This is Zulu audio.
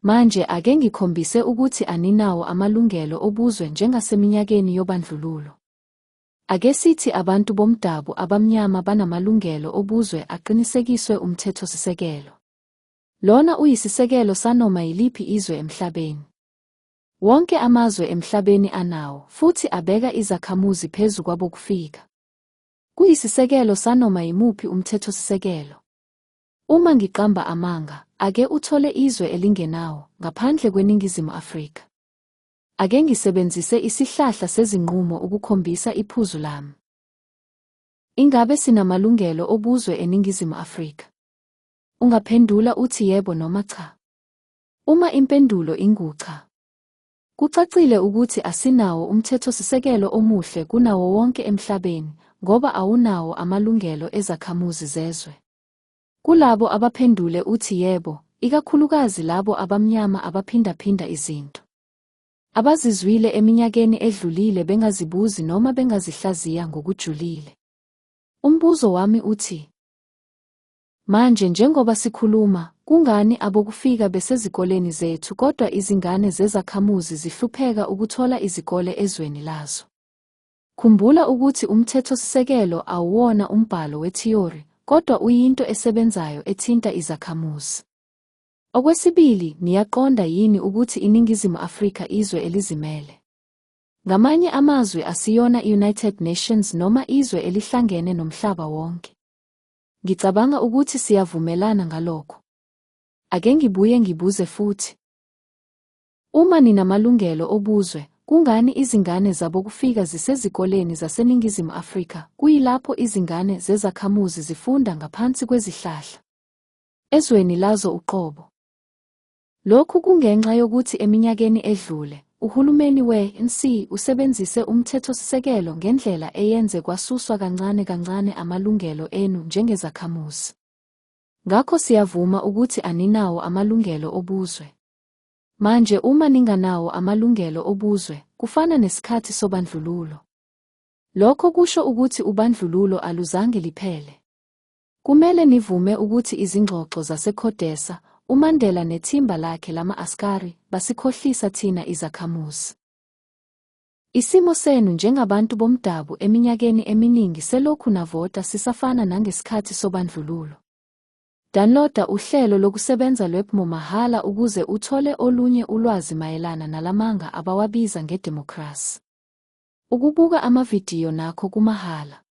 Manje ake ngikhombise ukuthi aninawo amalungelo obuzwe njengaseminyakeni yobandlululo. Ake sithi abantu bomdabu abamnyama banamalungelo obuzwe aqinisekiswe umthethosisekelo. Lona uyisisekelo sanoma yiliphi izwe emhlabeni. Wonke amazwe emhlabeni anawo futhi abeka izakhamuzi phezu kwabo kufika. Kuyisisekelo sanoma yimuphi umthethosisekelo. Uma ngiqamba amanga, ake uthole izwe elingenawo ngaphandle kweNingizimu Afrika. Ake ngisebenzise isihlahla sezinqumo ukukhombisa iphuzu lami. Ingabe sinamalungelo obuzwe eNingizimu Afrika? Ungaphendula uthi yebo noma cha. Uma impendulo ingucha, kucacile ukuthi asinawo umthethosisekelo omuhle kunawo wonke emhlabeni ngoba awunawo amalungelo ezakhamuzi zezwe. Kulabo abaphendule uthi yebo, ikakhulukazi labo abamnyama abaphindaphinda izinto. Abazizwile eminyakeni edlulile bengazibuzi noma bengazihlaziya ngokujulile. Umbuzo wami uthi, manje njengoba sikhuluma, kungani abokufika besezikoleni zethu kodwa izingane zezakhamuzi zihlupheka ukuthola izikole ezweni lazo? Khumbula ukuthi umthethosisekelo awuwona umbhalo wethiyori, kodwa uyinto esebenzayo ethinta izakhamuzi. Okwesibili, niyaqonda yini ukuthi iNingizimu Afrika izwe elizimele? Ngamanye amazwi asiyona i-United Nations noma izwe elihlangene nomhlaba wonke. Ngicabanga ukuthi siyavumelana ngalokho. Ake ngibuye ngibuze futhi. Uma ninamalungelo obuzwe, kungani izingane zabokufika zisezikoleni zaseNingizimu Afrika kuyilapho izingane zezakhamuzi zifunda ngaphansi kwezihlahla ezweni lazo uqobo? Lokhu kungenxa yokuthi eminyakeni edlule, uhulumeni we-ANC usebenzise umthethosisekelo ngendlela eyenze kwasuswa kancane kancane amalungelo enu njengezakhamuzi. Ngakho siyavuma ukuthi aninawo amalungelo obuzwe. Manje uma ninganawo amalungelo obuzwe, kufana nesikhathi sobandlululo. Lokho kusho ukuthi ubandlululo aluzange liphele. Kumele nivume ukuthi izingxoxo zaseCODESA, uMandela nethimba lakhe lama-askari, basikhohlisa thina izakhamuzi. Isimo senu njengabantu bomdabu eminyakeni eminingi selokhu navota sisafana nangesikhathi sobandlululo. Downloada uhlelo lokusebenza lwePMO mahhala ukuze uthole olunye ulwazi mayelana nalamanga abawabiza ngedemokhrasi. Ukubuka amavidiyo nakho kumahhala.